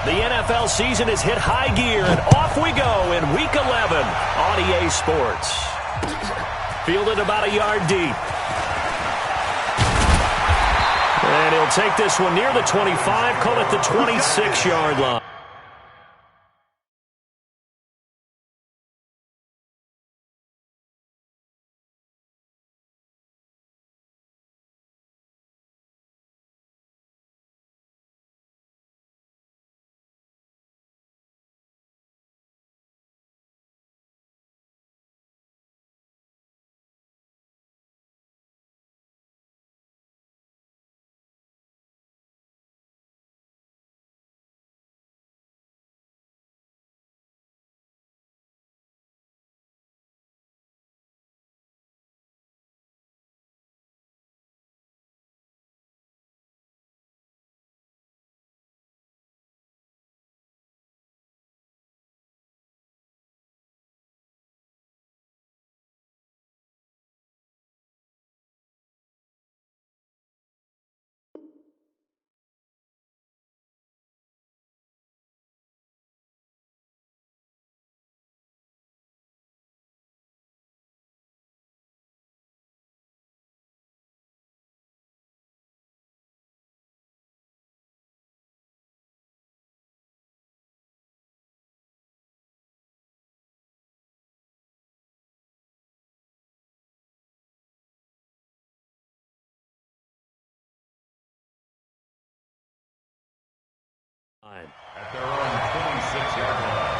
The NFL season has hit high gear, and off we go in Week 11 on EA Sports. Fielded about a yard deep. And he'll take this one near the 25, call it the 26-yard line. At their own 26-yard line.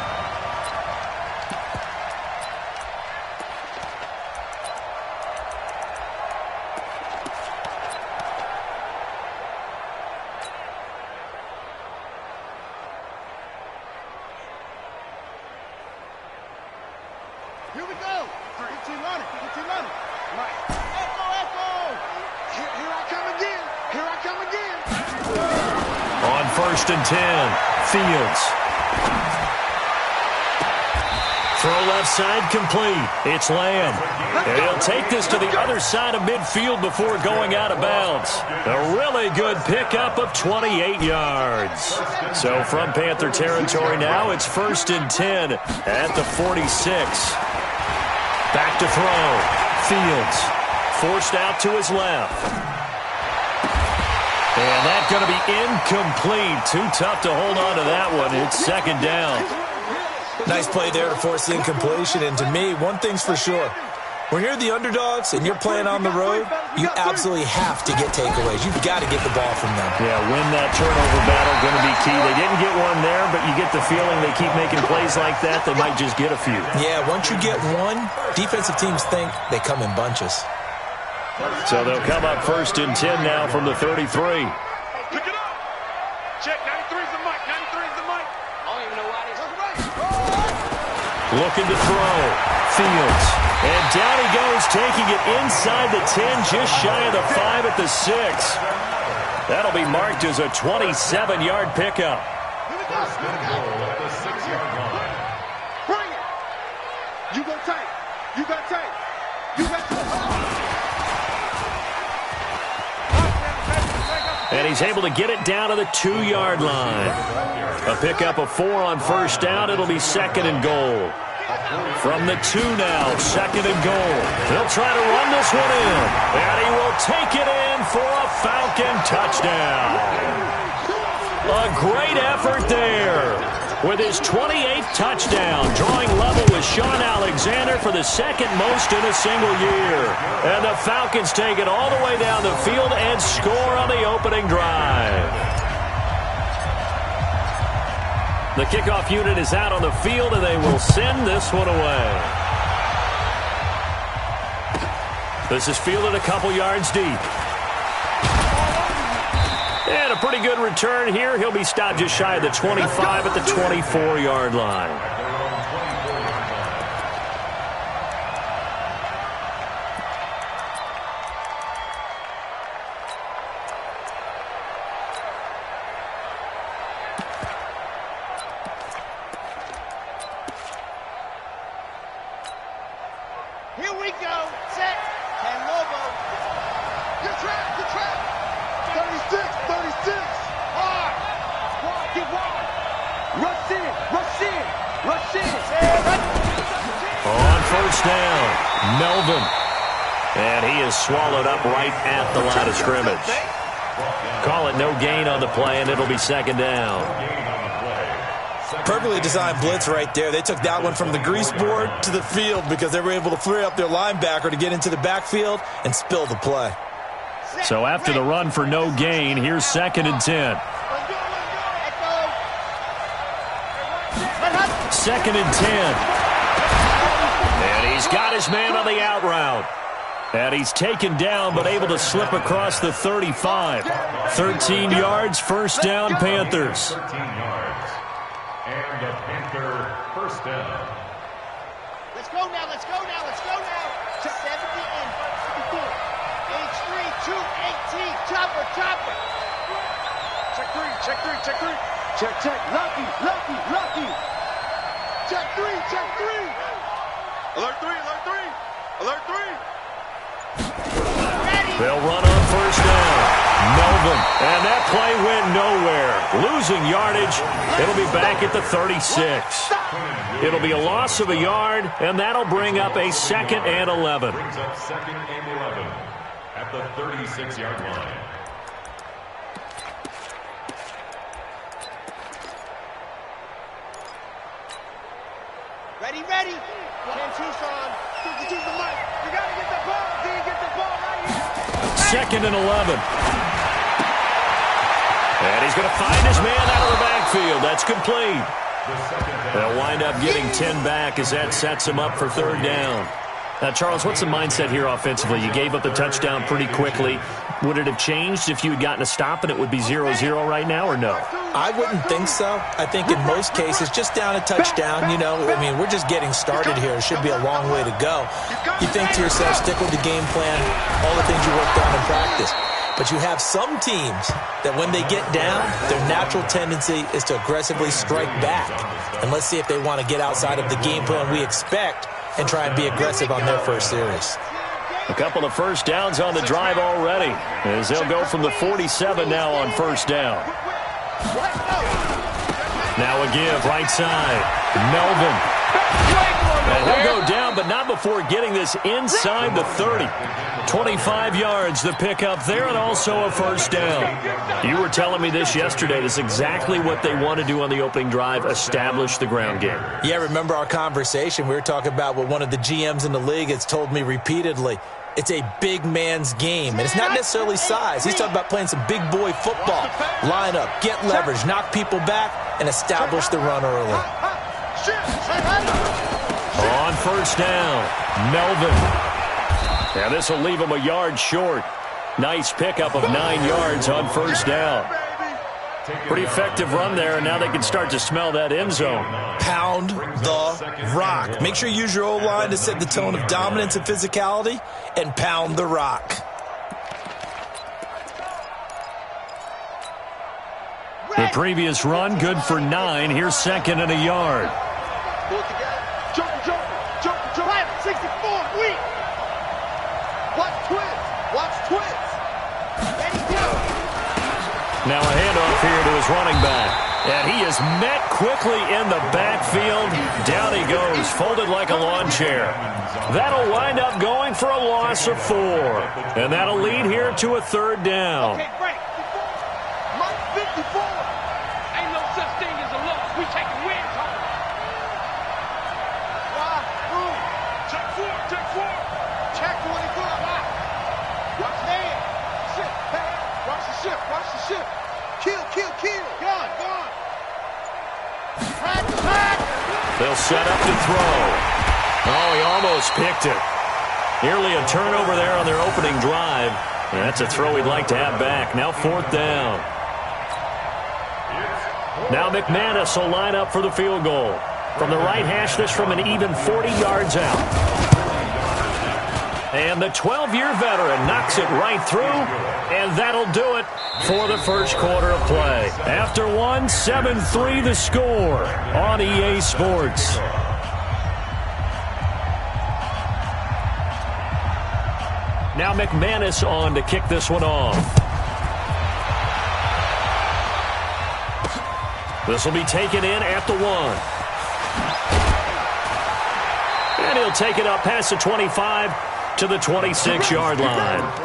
Here we go. Get team on it. Get team on it. Right. Echo. Here I come again. Here I come again. On 1st and 10, Fields. Throw left side complete. It's Lamb. And he'll take this to the other side of midfield before going out of bounds. A really good pickup of 28 yards. So from Panther territory now, it's 1st and 10 at the 46. Back to throw. Fields forced out to his left. And that's going to be incomplete. Too tough to hold on to that one. It's 2nd down. Nice play there to force the incompletion. And to me, one thing's for sure. When you're the underdogs and you're playing on the road, you absolutely have to get takeaways. You've got to get the ball from them. Yeah, win that turnover battle, going to be key. They didn't get one there, but you get the feeling they keep making plays like that, they might just get a few. Yeah, once you get one, defensive teams think they come in bunches. So they'll come up 1st and 10 now from the 33. Pick it up. Check. 93's the mic. 93's the mic. I don't even know why this is right. Looking to throw. Fields. And down he goes, taking it inside the 10, just shy of the 5 at the 6. That'll be marked as a 27-yard pickup. Here we go. At the 6-yard line. Bring it. You go tight. You got tight. You got tight. And he's able to get it down to the 2-yard line. A pickup of 4 on 1st down. It'll be 2nd and goal. From the 2 now, 2nd and goal. He'll try to run this one in. And he will take it in for a Falcon touchdown. A great effort there. With his 28th touchdown, drawing level with Sean Alexander for the 2nd most in a single year. And the Falcons take it all the way down the field and score on the opening drive. The kickoff unit is out on the field, and they will send this one away. This is fielded a couple yards deep. And a pretty good return here. He'll be stopped just shy of the 25 at the 24-yard line. Here we go. Set. And Lobo. Get trapped. Get trapped. 36. Hard. Get wide. Rush in, rush in, rush in. On first down, Melvin. And he is swallowed up right at the line of scrimmage. Call it no gain on the play, and it'll be second down. Perfectly designed blitz right there. They took that one from the grease board to the field because they were able to free up their linebacker to get into the backfield and spill the play. So after the run for no gain, here's second and 10. Second and 10. And he's got his man on the out route. And he's taken down but able to slip across the 35. 13 yards, first down, Panthers. 13 yards. And a Panther first down. Let's go now, let's go now, let's go now. 70 and 54. H3, 218, chopper, chopper. Check three, check three, check three. Check, check, lucky, lucky, lucky. Check three, check three. Alert three, alert three, alert three. They'll run on first down. Melvin. And that play went nowhere. Losing yardage. It'll be back at the 36. It'll be a loss of a yard, and that'll bring up a second and 11. Brings up second and 11 at the 36-yard line. Ready, ready. Ken Tucson. Use the mic. You got to get the ball. Do you get the ball right here? Second and 11. And he's going to find his man out of the backfield. That's complete. They'll wind up getting 10 back as that sets him up for third down. Now, Charles, what's the mindset here offensively? You gave up the touchdown pretty quickly. Would it have changed if you had gotten a stop and it would be 0-0 right now, or no? I wouldn't think so. I think in most cases, just down a touchdown, you know, I mean, we're just getting started here. It should be a long way to go. You think to yourself, stick with the game plan, all the things you worked on in practice. But you have some teams that when they get down, their natural tendency is to aggressively strike back. And let's see if they want to get outside of the game plan we expect and try and be aggressive on their first series. A couple of first downs on the drive already, as they'll go from the 47 now on first down. Now a give, right side. Melvin. And he'll go down, but not before getting this inside the 30. 25 yards the pickup there, and also a first down. You were telling me this yesterday. This is exactly what they want to do on the opening drive, establish the ground game. Yeah, remember our conversation? We were talking about what one of the GMs in the league has told me repeatedly. It's a big man's game, and it's not necessarily size. He's talking about playing some big boy football. Line up, get leverage, knock people back, and establish the run early. On first down, Melvin. Now this will leave him a yard short. Nice pickup of 9 yards on first down. Pretty effective run there, and now they can start to smell that end zone. Pound the rock. Make sure you use your O-line to set the tone of dominance and physicality, and pound the rock. The previous run, good for 9. Here's second and a yard. Jump, 64, weak. Watch twins. Watch twins. Ready, go. Now a handoff here to his running back. And he is met quickly in the backfield. Down he goes, folded like a lawn chair. That'll wind up going for a loss of 4. And that'll lead here to a third down. Okay, break. Mike 54. Ain't no such thing as a loss. We taking wins home. Check 4, check 4. Check 24. Watch man. Ship, hey. Watch the ship, watch the ship. Kill, kill, kill. Gone, gone. They'll set up to throw. Oh, he almost picked it. Nearly a turnover there on their opening drive. And that's a throw he'd like to have back. Now fourth down. Now McManus will line up for the field goal. From the right hash, this from an even 40 yards out. And the 12-year veteran knocks it right through, and that'll do it for the first quarter of play. After one, 7-3 the score on EA Sports. Now McManus on to kick this one off. This will be taken in at the 1. And he'll take it up past the 25 to the 26-yard line. At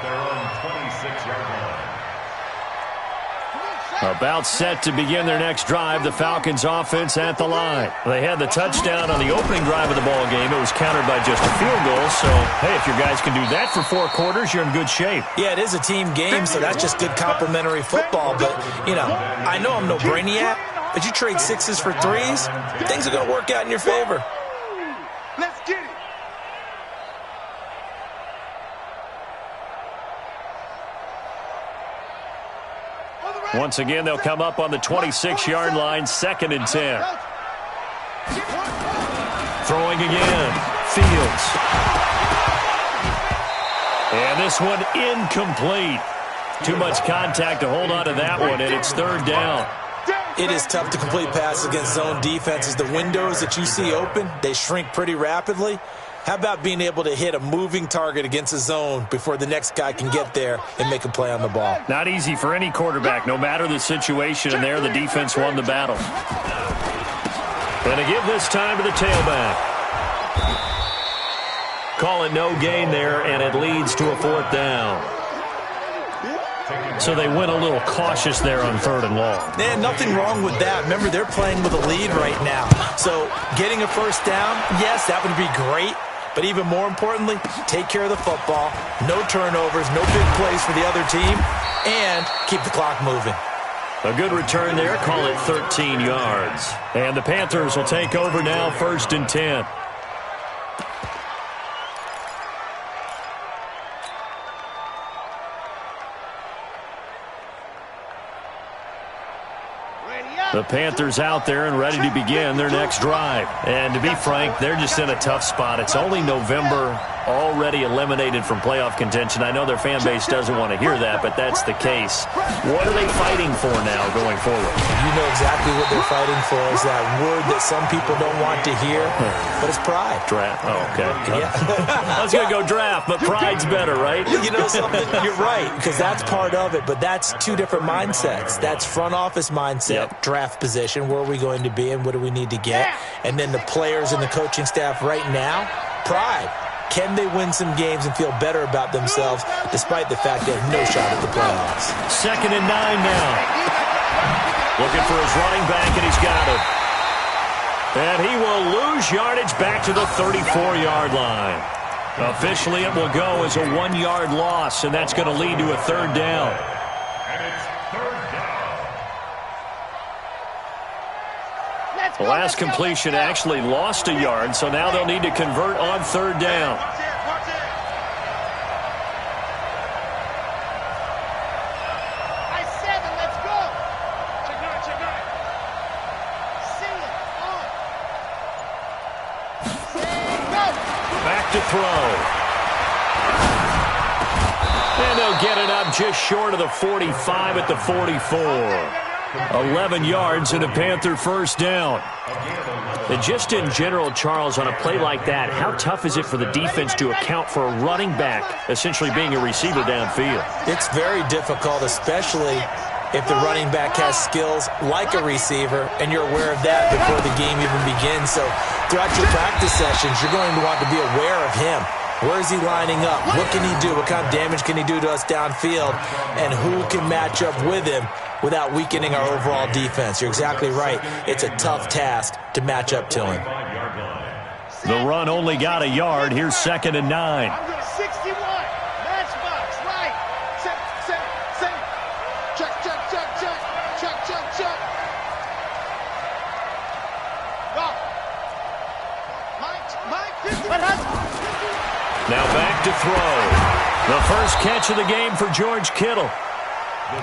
their own 26-yard line. About set to begin their next drive, the Falcons offense at the line. They had the touchdown on the opening drive of the ball game. It was countered by just a field goal. So, hey, if your guys can do that for 4 quarters, you're in good shape. Yeah, it is a team game, so that's just good complimentary football. But, you know, I know I'm no brainiac, but you trade 6s for 3s, things are going to work out in your favor. Let's get it. Once again, they'll come up on the 26-yard line, 2nd and 10. Throwing again. Fields. And this one incomplete. Too much contact to hold on to that one, and it's 3rd down. It is tough to complete passes against zone defenses. The windows that you see open, they shrink pretty rapidly. How about being able to hit a moving target against a zone before the next guy can get there and make a play on the ball? Not easy for any quarterback, no matter the situation, and there the defense won the battle. And to give this time to the tailback. Call it no gain there, and it leads to a 4th down. So they went a little cautious there on 3rd and long. Man, nothing wrong with that. Remember, they're playing with a lead right now. So getting a 1st down, yes, that would be great. But even more importantly, take care of the football. No turnovers, no big plays for the other team, and keep the clock moving. A good return there. Call it 13 yards. And the Panthers will take over now, 1st and 10. The Panthers out there and ready to begin their next drive. And to be frank, they're just in a tough spot. It's only November, already eliminated from playoff contention. I know their fan base doesn't want to hear that, but that's the case. What are they fighting for now going forward? You know exactly what they're fighting for is that word that some people don't want to hear, but it's pride. Draft. Oh, okay. Yeah. I was going to go draft, but pride's better, right? You know something? You're right, because that's part of it, but that's 2 different mindsets. That's front office mindset, draft position, where are we going to be and what do we need to get? And then the players and the coaching staff right now, pride. Can they win some games and feel better about themselves despite the fact they have no shot at the playoffs? 2nd and 9 now. Looking for his running back, and he's got it. And he will lose yardage back to the 34-yard line. Officially, it will go as a 1-yard loss, and that's going to lead to a 3rd down. And it's 3rd down. The last completion actually lost a yard, so now they'll need to convert on 3rd down. Let's go. Check it. See it. Back to throw. And they'll get it up just short of the 45 at the 44. 11 yards and a Panther 1st down. And just in general, Charles, on a play like that, how tough is it for the defense to account for a running back essentially being a receiver downfield? It's very difficult, especially if the running back has skills like a receiver, and you're aware of that before the game even begins. So throughout your practice sessions, you're going to want to be aware of him. Where is he lining up? What can he do? What kind of damage can he do to us downfield? And who can match up with him without weakening our overall defense? You're exactly right. It's a tough task to match up to him. The run only got a yard. Here's 2nd and 9. I'm going to 61. Matchbox, right. Set. Check. Go. Mike, 50. Now back to throw. The first catch of the game for George Kittle.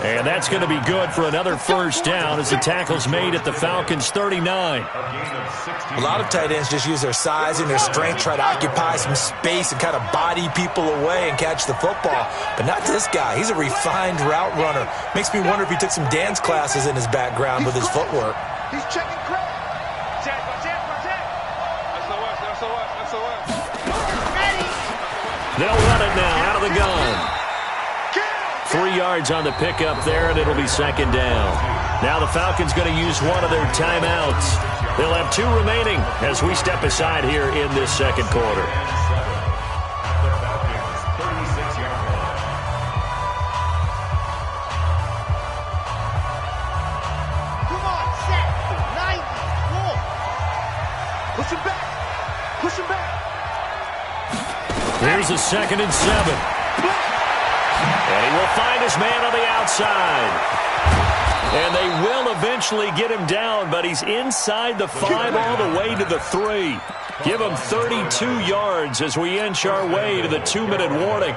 And that's going to be good for another 1st down as the tackle's made at the Falcons' 39. A lot of tight ends just use their size and their strength, try to occupy some space and kind of body people away and catch the football. But not this guy. He's a refined route runner. Makes me wonder if he took some dance classes in his background with his footwork. He's checking credit. They'll run it now out of the gun. 3 yards on the pickup there, and it'll be 2nd down. Now the Falcons going to use one of their timeouts. They'll have 2 remaining as we step aside here in this second quarter. Come on, set. 90. Whoa. Push him back. Push him back. Here's a 2nd and 7. And he will find his man on the outside. And they will eventually get him down, but he's inside the 5 all the way to the 3. Give him 32 yards as we inch our way to the 2-minute warning.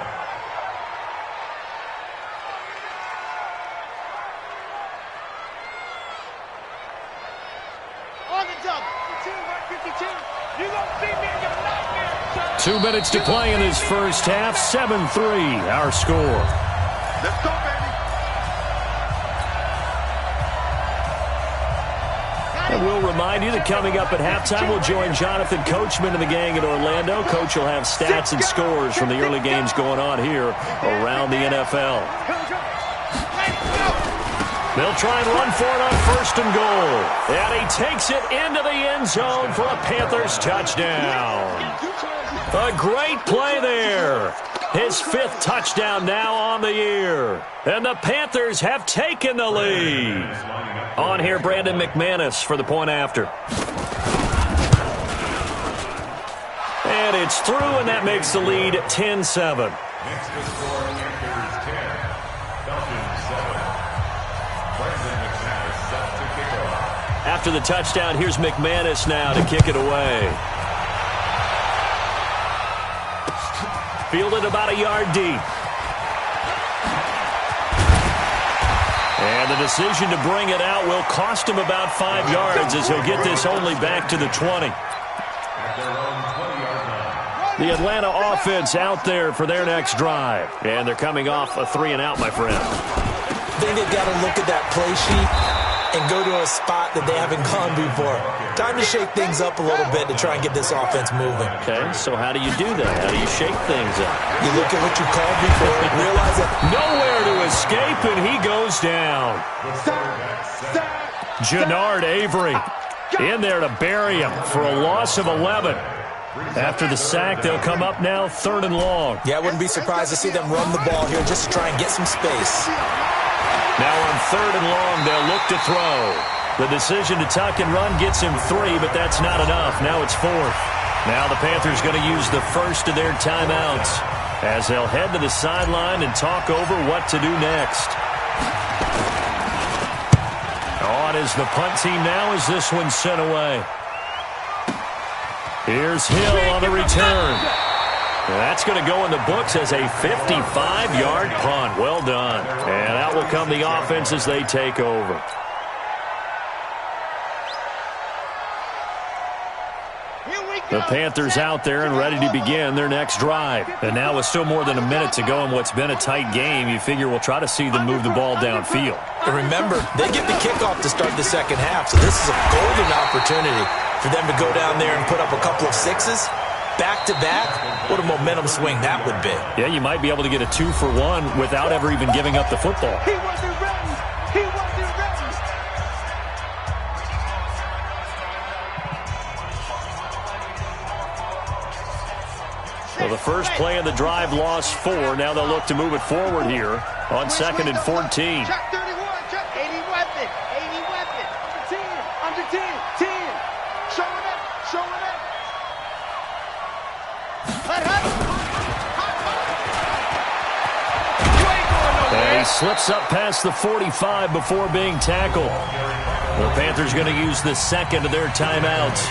On the double. 52. You gonna see me in your nightmare, son. 2 minutes to play in this first half. 7-3, our score. Let's go, baby. And we'll remind you that coming up at halftime, we'll join Jonathan Coachman and the gang in Orlando. Coach will have stats and scores from the early games going on here around the NFL. They'll try and run for it on 1st and goal. And he takes it into the end zone for a Panthers touchdown. A great play there. His 5th touchdown now on the year. And the Panthers have taken the lead. On here, Brandon McManus for the point after. And it's through, and that makes the lead 10-7. Next to score, Panthers 10, Falcons 7. Brandon McManus set to kick off. After the touchdown, here's McManus now to kick it away. Fielded about a yard deep. And the decision to bring it out will cost him about 5 yards as he'll get this only back to the 20. The Atlanta offense out there for their next drive. And they're coming off a 3-and-out, my friend. I think they've got to look at that play sheet and go to a spot that they haven't gone before. Time to shake things up a little bit to try and get this offense moving. Okay, so how do you do that? How do you shake things up? You look at what you called before and realize that Nowhere to escape, and he goes down. Jannard Avery in there to bury him for a loss of 11. After the sack, they'll come up now 3rd and long. Yeah, I wouldn't be surprised to see them run the ball here just to try and get some space. Now on 3rd and long, they'll look to throw. The decision to tuck and run gets him 3, but that's not enough. Now it's 4th. Now the Panthers going to use the first of their timeouts as they'll head to the sideline and talk over what to do next. On is the punt team now as this one's sent away. Here's Hill on the return. That's going to go in the books as a 55-yard punt. Well done. And out will come the offense as they take over. The Panthers out there and ready to begin their next drive. And now with still more than a minute to go in what's been a tight game, you figure we'll try to see them move the ball downfield. And remember, they get the kickoff to start the second half, so this is a golden opportunity for them to go down there and put up a couple of 6s. Back-to-back, what a momentum swing that would be. Yeah, you might be able to get a 2-for-1 without ever even giving up the football. He wasn't ready. He wasn't ready. Well, the first play of the drive lost 4. Now they'll look to move it forward here on 2nd and 14. Check 31. Check 80 weapon. 80 weapon. Under 10. 10. Showing up. Showing up. And he slips up past the 45 before being tackled. The Panthers going to use the 2nd of their timeouts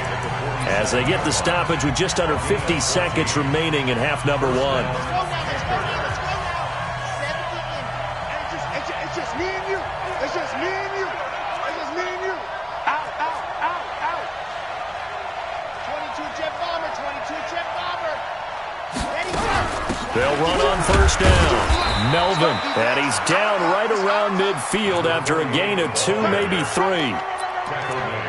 as they get the stoppage with just under 50 seconds remaining in half number 1. Let's go now. It's just me and you. It's just me and you. It's just me and you. Out, out, out, out. 22 jet bomber. 22 jet bomber. Ready, go. They'll run on first down. Melvin, and he's down right around midfield after a gain of 2, maybe 3.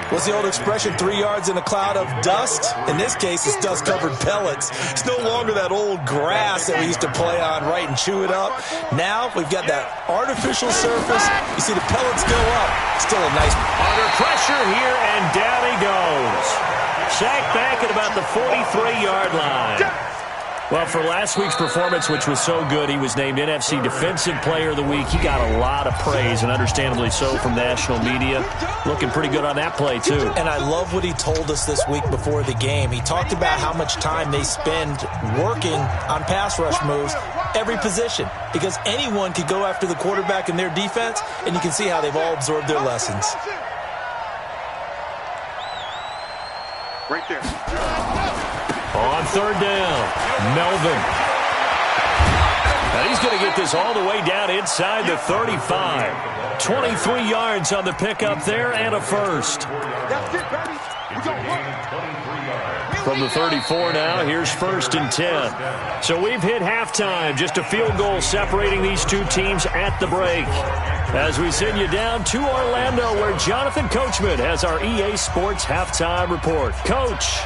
What's the old expression, 3 yards in a cloud of dust? In this case, it's dust-covered pellets. It's no longer that old grass that we used to play on, right, and chew it up. Now we've got that artificial surface. You see the pellets go up. It's still a nice... Under pressure here, and down he goes. Sacked back at about the 43-yard line. Well, for last week's performance, which was so good, he was named NFC Defensive Player of the Week. He got a lot of praise, and understandably so, from national media. Looking pretty good on that play, too. And I love what he told us this week before the game. He talked about how much time they spend working on pass rush moves, every position, because anyone could go after the quarterback in their defense, and you can see how they've all absorbed their lessons. Right there. On third down, Melvin. And he's going to get this all the way down inside the 35. 23 yards on the pickup there and a first. That's it, baby. We don't run. From the 34 now, here's 1st and 10. So we've hit halftime, just a field goal separating these two teams at the break. As we send you down to Orlando, where Jonathan Coachman has our EA Sports halftime report. Coach.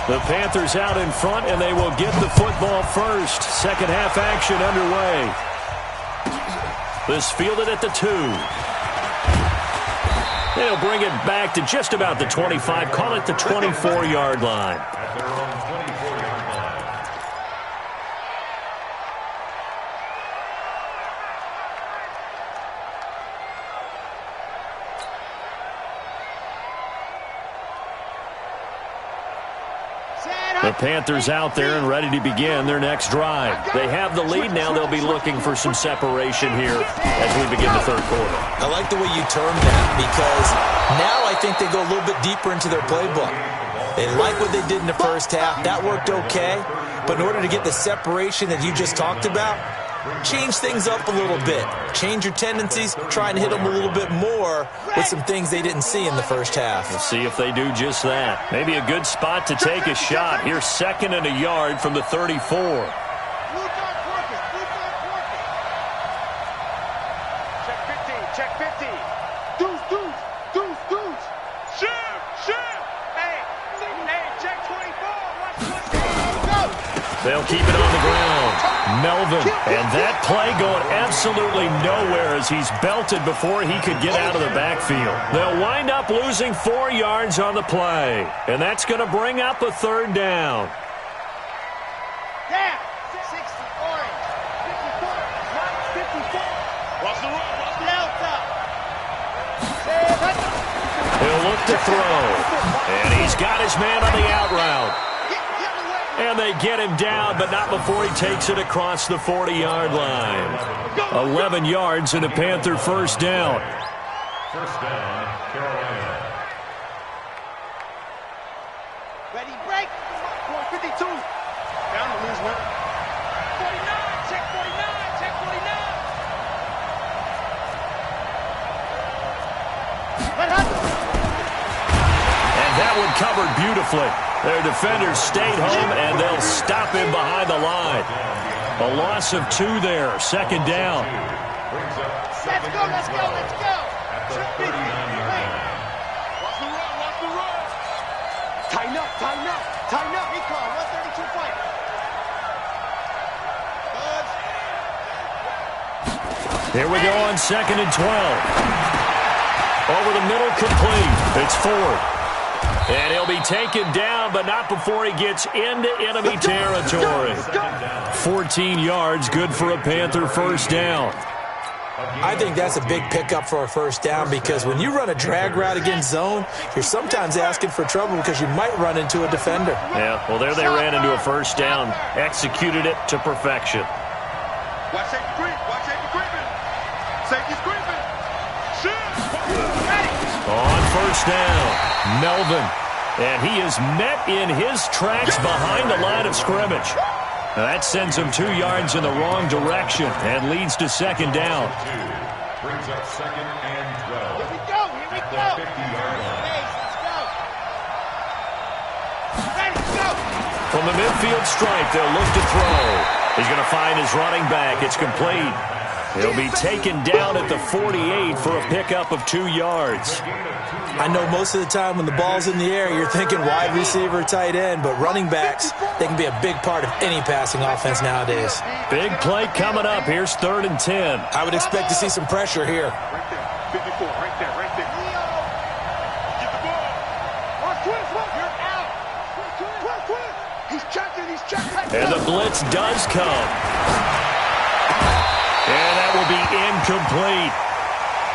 The Panthers out in front, and they will get the football first. Second half action underway. This fielded at the 2. They'll bring it back to just about the 25. Call it the 24-yard line. At their own 24-yard line. The Panthers out there and ready to begin their next drive. They have the lead now. They'll be looking for some separation here as we begin the third quarter. I like the way you termed that, because now I think they go a little bit deeper into their playbook. They like what they did in the first half. That worked okay. But in order to get the separation that you just talked about, change things up a little bit. Change your tendencies. Try and hit them a little bit more with some things they didn't see in the first half. We'll see if they do just that. Maybe a good spot to take a shot. Here's 2nd and a yard from the 34. Check 50. Deuce. Shoot. Hey, check 24. Watch. They'll keep it on the ground. Melvin. And that play going absolutely nowhere as he's belted before he could get out of the backfield. They'll wind up losing 4 yards on the play. And that's going to bring up a 3rd down. Down. 60 orange. 54. Watch the run. Delta. He'll look to throw. And he's got his man on the out route. And they get him down, but not before he takes it across the 40-yard line. 11 yards and a Panther first down. First down, Carolina. Ready, break. 52. Down to lose one. 49. Check 49. And that one covered beautifully. Their defenders stayed home, and they'll stop him behind the line. A loss of 2 there. 2nd down. Let's go. At the 39-yard line. Watch the run. Tighten up. He called 132 fight. Here we go on 2nd and 12. Over the middle, complete. It's Ford. And he'll be taken down, but not before he gets into enemy territory. 14 yards, good for a Panther first down. I think that's a big pickup for a first down, because when you run a drag route against zone, you're sometimes asking for trouble because you might run into a defender. Yeah, well, there they ran into a first down. Executed it to perfection. Watch safety creeping. Safety's creeping. Shoot. On first down. Melvin, and he is met in his tracks behind the line of scrimmage. Now that sends him 2 yards in the wrong direction and leads to 2nd down. Brings up 2nd and 12. Here we go. At the 50-yard line. Let's go. Ready, go. From the midfield stripe, they'll look to throw. He's going to find his running back. It's complete. He'll be taken down at the 48 for a pickup of 2 yards. I know most of the time when the ball's in the air, you're thinking wide receiver, tight end, but running backs, they can be a big part of any passing offense nowadays. Big play coming up. Here's 3rd and 10. I would expect to see some pressure here. Right there. 54, right there, right there. Get the ball. You're out. He's checking, he's checking. And the blitz does come. And that will be incomplete.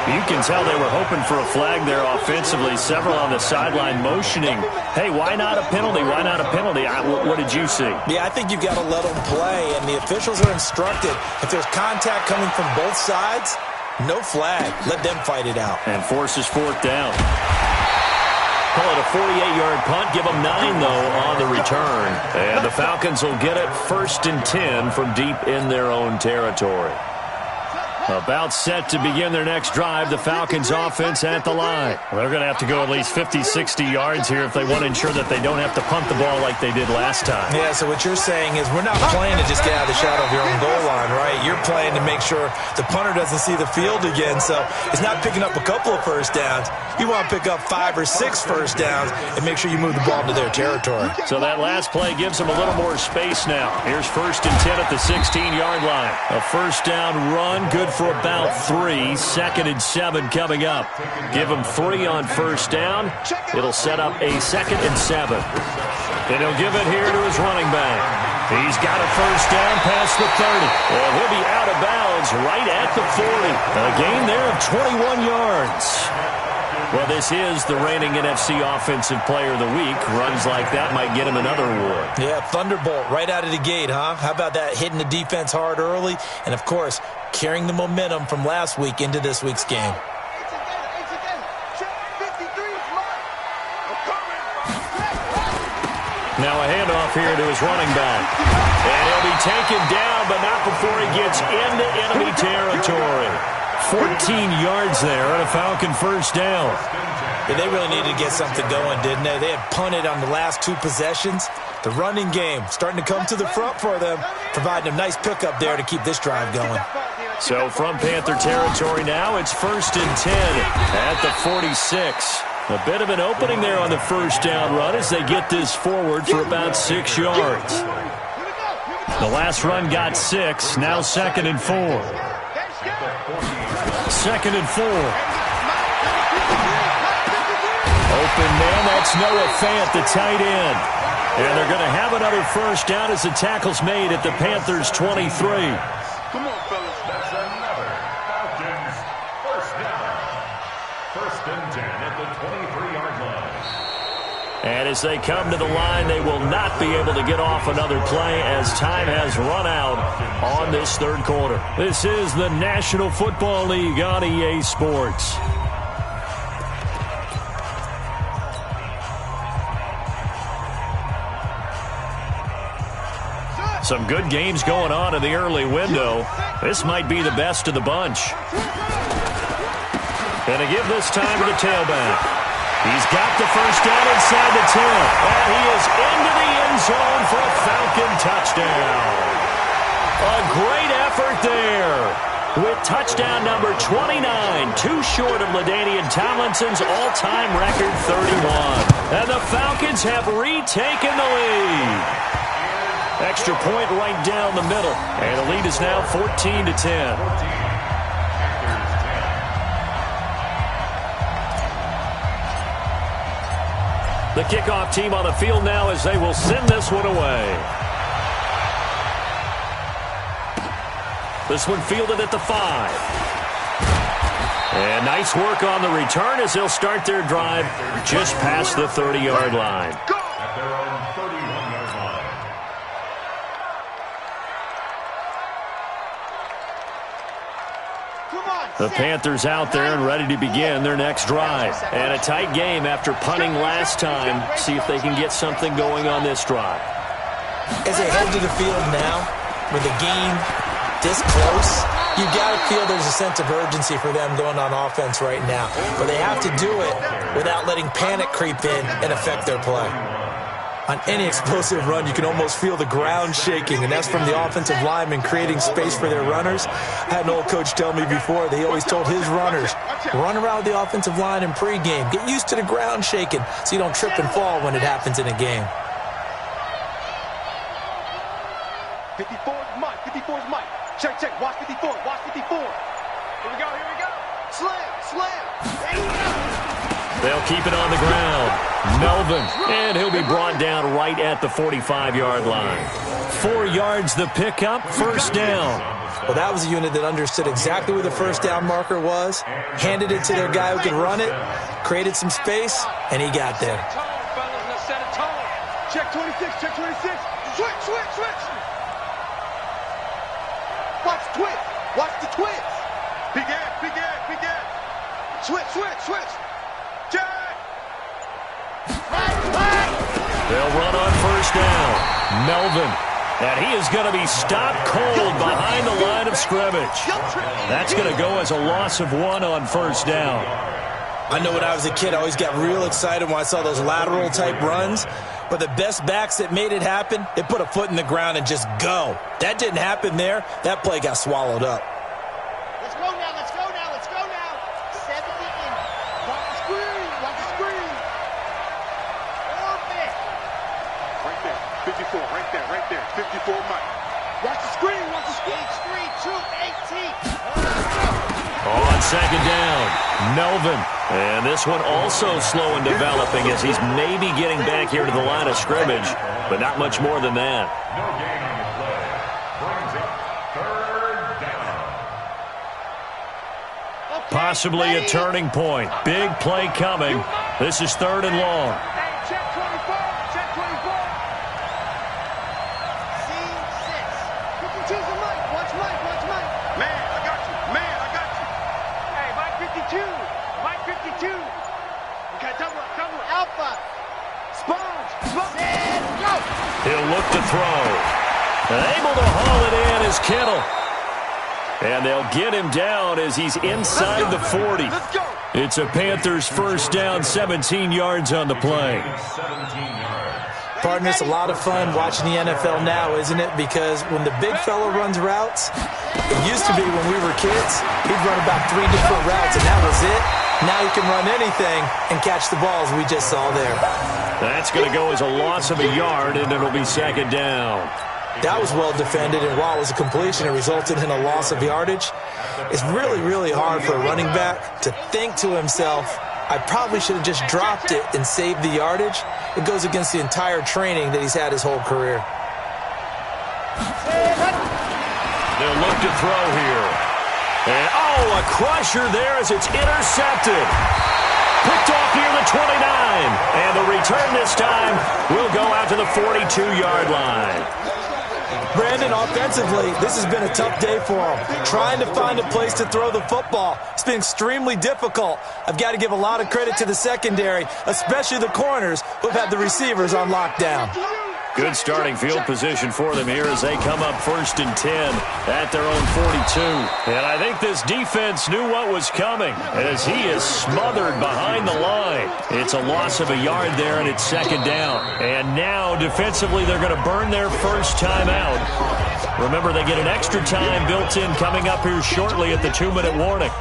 You can tell they were hoping for a flag there offensively. Several on the sideline motioning. Hey, why not a penalty? Why not a penalty? What did you see? Yeah, I think you've got to let them play, and the officials are instructed. If there's contact coming from both sides, no flag. Let them fight it out. And forces 4th down. Call it a 48-yard punt. Give them 9, though, on the return. And the Falcons will get it 1st and 10 from deep in their own territory. About set to begin their next drive, the Falcons offense at the line. Well, they're going to have to go at least 50, 60 yards here if they want to ensure that they don't have to punt the ball like they did last time. Yeah, so what you're saying is we're not playing to just get out of the shadow of your own goal line, right? You're playing to make sure the punter doesn't see the field again, so it's not picking up a couple of first downs. You want to pick up 5 or 6 first downs and make sure you move the ball into their territory. So that last play gives them a little more space now. Here's 1st and 10 at the 16-yard line. A first down run, good for about 3. 2nd and 7 coming up. Give them 3 on first down. It'll set up a 2nd and 7. And he'll give it here to his running back. He's got a first down past the 30. And he'll be out of bounds right at the 40. A gain there of 21 yards. Well, this is the reigning NFC Offensive Player of the Week. Runs like that might get him another award. Yeah, Thunderbolt right out of the gate, huh? How about that, hitting the defense hard early? And, of course, carrying the momentum from last week into this week's game. Now a handoff here to his running back. And he'll be taken down, but not before he gets into enemy territory. 14 yards there and a Falcon first down. Yeah, they really needed to get something going, didn't they? They had punted on the last 2 possessions. The running game starting to come to the front for them, providing a nice pickup there to keep this drive going. So from Panther territory now, it's 1st and 10 at the 46. A bit of an opening there on the first down run as they get this forward for about 6 yards. The last run got 6, now 2nd and 4. 2nd and 4. Open man, that's Noah Fant, the tight end. And they're going to have another first down as the tackle's made at the Panthers' 23. Come on, fellas. That's another Falcons first down. 1st and 10 at the 23-yard line. And as they come to the line, they will not be able to get off another play as time has run out on this 3rd quarter. This is the National Football League on EA Sports. Some good games going on in the early window. This might be the best of the bunch. And to give this time to the tailback. He's got the first down inside the 10. And he is into the end zone for a Falcon touchdown. A great effort there. With touchdown number 29, too short of LaDainian Tomlinson's all-time record 31. And the Falcons have retaken the lead. Extra point right down the middle. And the lead is now 14-10. The kickoff team on the field now as they will send this one away. This one fielded at the 5. And nice work on the return as they'll start their drive just past the 30-yard line. At their own 31-yard line. The Panthers out there and ready to begin their next drive. And a tight game after punting last time. See if they can get something going on this drive. As they head to the field now, with the game this close, you got to feel there's a sense of urgency for them going on offense right now. But they have to do it without letting panic creep in and affect their play. On any explosive run, you can almost feel the ground shaking, and that's from the offensive linemen creating space for their runners. I had an old coach tell me before, he always told his runners, run around the offensive line in pregame. Get used to the ground shaking so you don't trip and fall when it happens in a game. 54 is Mike. 54 is Mike. Check, check. Watch 54. Watch 54. Here we go. Here we go. Slam, slam. There you go. They'll keep it on the ground. Melvin, and he'll be brought down right at the 45-yard line. 4 yards the pickup, first down. Well, that was a unit that understood exactly where the first down marker was, handed it to their guy who could run it, created some space, and he got there. Check 26, check 26. Switch, switch, switch. Watch the twitch. Watch the twitch. Big ass, big ass, big ass. Switch, switch, switch. Check. They'll run on first down. Melvin. And he is going to be stopped cold behind the line of scrimmage. That's going to go as a loss of 1 on first down. I know when I was a kid, I always got real excited when I saw those lateral-type runs. But the best backs that made it happen, they put a foot in the ground and just go. That didn't happen there. That play got swallowed up. Let's go now, let's go now, let's go now. 70 in. Watch the screen, watch the screen. Orbit. Right there, 54, right there, right there. 54 Mike. Watch the screen, watch the screen. H3, 2, 18. On second down, Melvin. And this one also slow in developing as he's maybe getting back here to the line of scrimmage, but not much more than that. No gain on the play. Brings up third down. Okay, Possibly a ready? turning point. Big play coming. This is 3rd and long. Hey, check 24, check 24. C6. 52's a Mike, watch Mike, watch Mike. Man, I got you, man, I got you. Hey, Mike 52, Mike 52. Okay, double up, double up. Alpha. Sponge, sponge. And go. He'll look to throw. Able to haul it in is Kittle. And they'll get him down as he's inside the 40. Let's go. It's a Panthers first down, 17 yards on the play. 17 yards. Partner, it's a lot of fun watching the NFL now, isn't it? Because when the big fella runs routes, it used to be when we were kids, he'd run about 3 different routes, and that was it. Now he can run anything and catch the balls we just saw there. That's going to go as a loss of a yard, and it'll be second down. That was well defended, and while it was a completion, it resulted in a loss of yardage. It's really, really hard for a running back to think to himself, I probably should have just dropped it and saved the yardage. It goes against the entire training that he's had his whole career. They'll look to throw here. And, a crusher there as it's intercepted. Picked off near the 29. And the return this time will go out to the 42-yard line. Brandon, offensively, this has been a tough day for him. Trying to find a place to throw the football. It's been extremely difficult. I've got to give a lot of credit to the secondary, especially the corners who've had the receivers on lockdown. Good starting field position for them here as they come up 1st and 10 at their own 42. And I think this defense knew what was coming as he is smothered behind the line. It's a loss of a yard there, and it's second down. And now, defensively, they're going to burn their first time out. Remember, they get an extra time built in coming up here shortly at the 2-minute warning.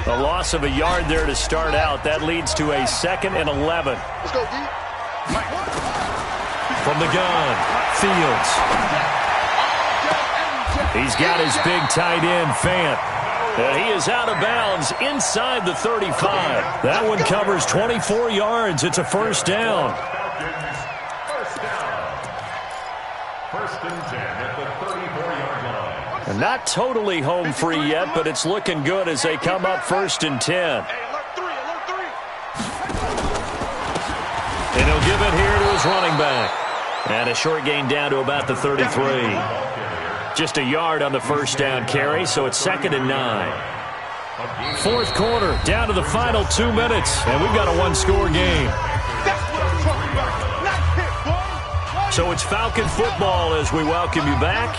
A loss of a yard there to start out. That leads to a 2nd and 11. Let's go, D. From the gun, Fields. He's got his big tight end, Fant. And he is out of bounds inside the 35. That one covers 24 yards. It's a first down. First down. 1st and 10 at the 34-yard line. And not totally home free yet, but it's looking good as they come up 1st and 10. Hey, alert 3, alert 3. And he'll give it here to his running back. And a short gain down to about the 33. Just a yard on the first down carry, so it's 2nd and 9. 4th quarter, down to the final 2 minutes, and we've got a 1-score game. So it's Falcon football as we welcome you back.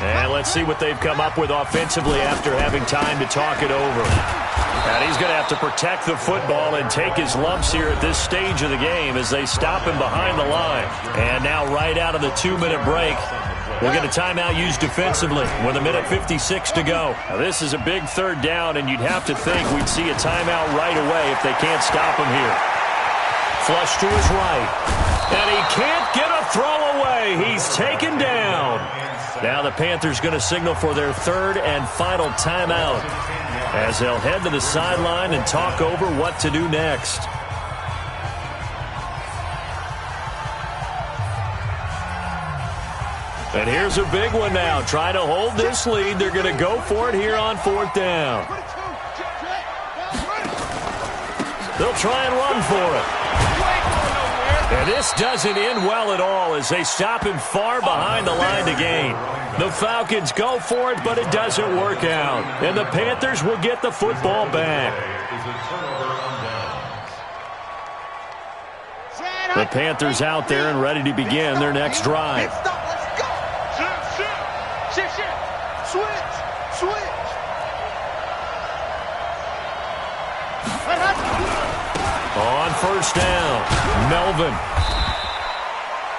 And let's see what they've come up with offensively after having time to talk it over. And he's going to have to protect the football and take his lumps here at this stage of the game as they stop him behind the line. And now right out of the 2-minute break, we'll get a timeout used defensively with 1:56 to go. Now, this is a big third down, and you'd have to think we'd see a timeout right away if they can't stop him here. Flush to his right. And he can't get a throw away. He's taken down. Now the Panthers going to signal for their third and final timeout as they'll head to the sideline and talk over what to do next. And here's a big one now. Trying to hold this lead. They're going to go for it here on 4th down. They'll try and run for it. And this doesn't end well at all as they stop him far behind the line to gain. The Falcons go for it, but it doesn't work out. And the Panthers will get the football back. The Panthers out there and ready to begin their next drive. On 1st down, Melvin.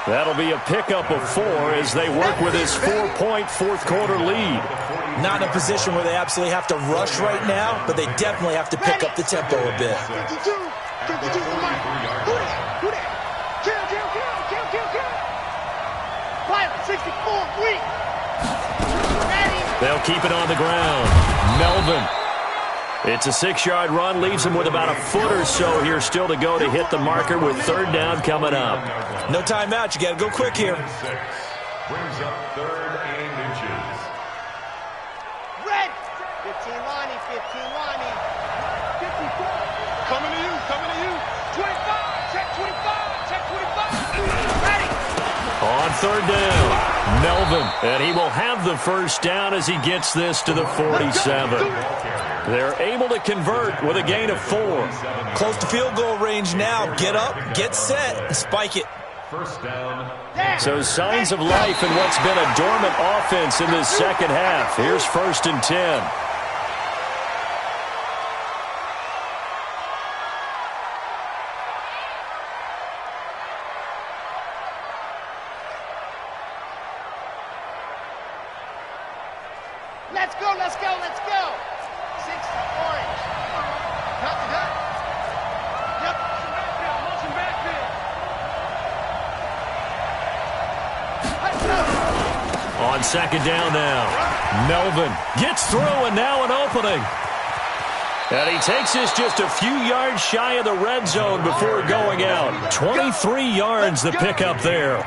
That'll be a pickup of 4 as they work with his 4-point fourth-quarter lead. Not in a position where they absolutely have to rush right now, but they definitely have to pick up the tempo a bit. They'll keep it on the ground. Melvin. It's a 6-yard run, leaves him with about a foot or so here still to go to hit the marker with 3rd down coming up. No timeout. You got to go quick here. Brings up 3rd and inches. Red. 15 Lonnie, 15 Lonnie. 54. Coming to you, coming to you. 25, check 25, check 25. Ready. On 3rd down, Melvin. And he will have the 1st down as he gets this to the 47. They're able to convert with a gain of 4. Close to field goal range now. Get up, get set, and spike it. 1st down. So signs of life in what's been a dormant offense in this second half. Here's 1st and 10. Let's go, let's go, let's go. 60 orange. Cut. Yep. Motion backfield. On 2nd down now, Melvin gets through and now an opening. And he takes this just a few yards shy of the red zone before going out. 23 yards the pickup there.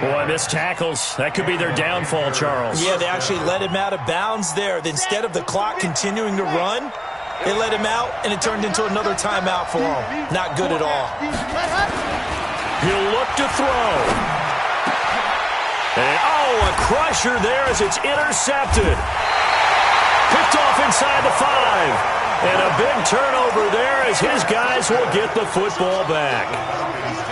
Boy, missed tackles. That could be their downfall, Charles. Yeah, they actually let him out of bounds there. Instead of the clock continuing to run, they let him out, and it turned into another timeout for him. Not good at all. He'll look to throw. And, a crusher there as it's intercepted. Picked off inside the 5. And a big turnover there as his guys will get the football back.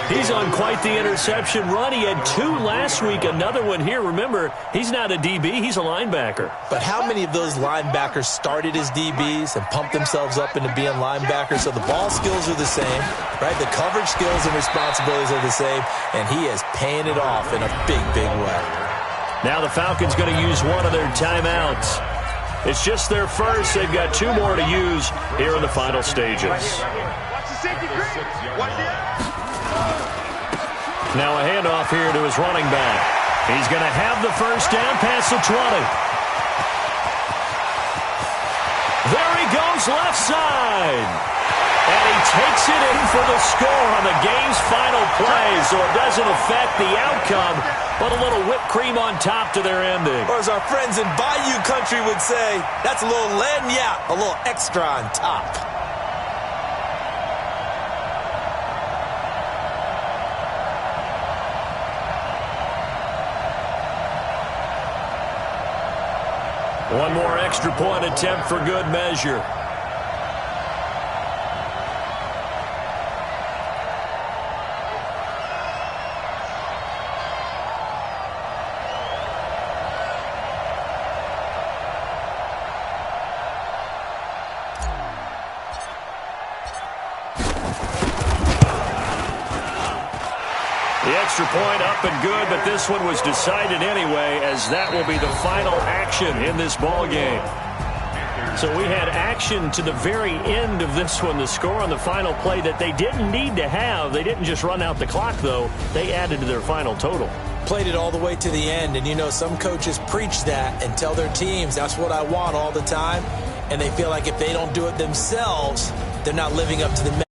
He's on quite the interception run. He had 2 last week, another one here. Remember, he's not a DB, he's a linebacker. But how many of those linebackers started as DBs and pumped themselves up into being linebackers? So the ball skills are the same, right? The coverage skills and responsibilities are the same, and he is paying it off in a big, big way. Now the Falcons going to use one of their timeouts. It's just their first. They've got 2 more to use here in the final stages. Watch the safety green. Watch it. Now a handoff here to his running back. He's going to have the 1st down past the 20. There he goes left side. And he takes it in for the score on the game's final play, so it doesn't affect the outcome, but a little whipped cream on top to their ending. Or as our friends in Bayou country would say, that's a little lagniappe, a little extra on top. One more extra point attempt for good measure. extra point up and good, but this one was decided anyway, as that will be the final action in this ball game. So we had action to the very end of this one. The score on the final play that they didn't need to have. They didn't just run out the clock, though. They added to their final total. Played it all the way to the end, and you know some coaches preach that and tell their teams that's what I want all the time, and they feel like if they don't do it themselves, they're not living up to the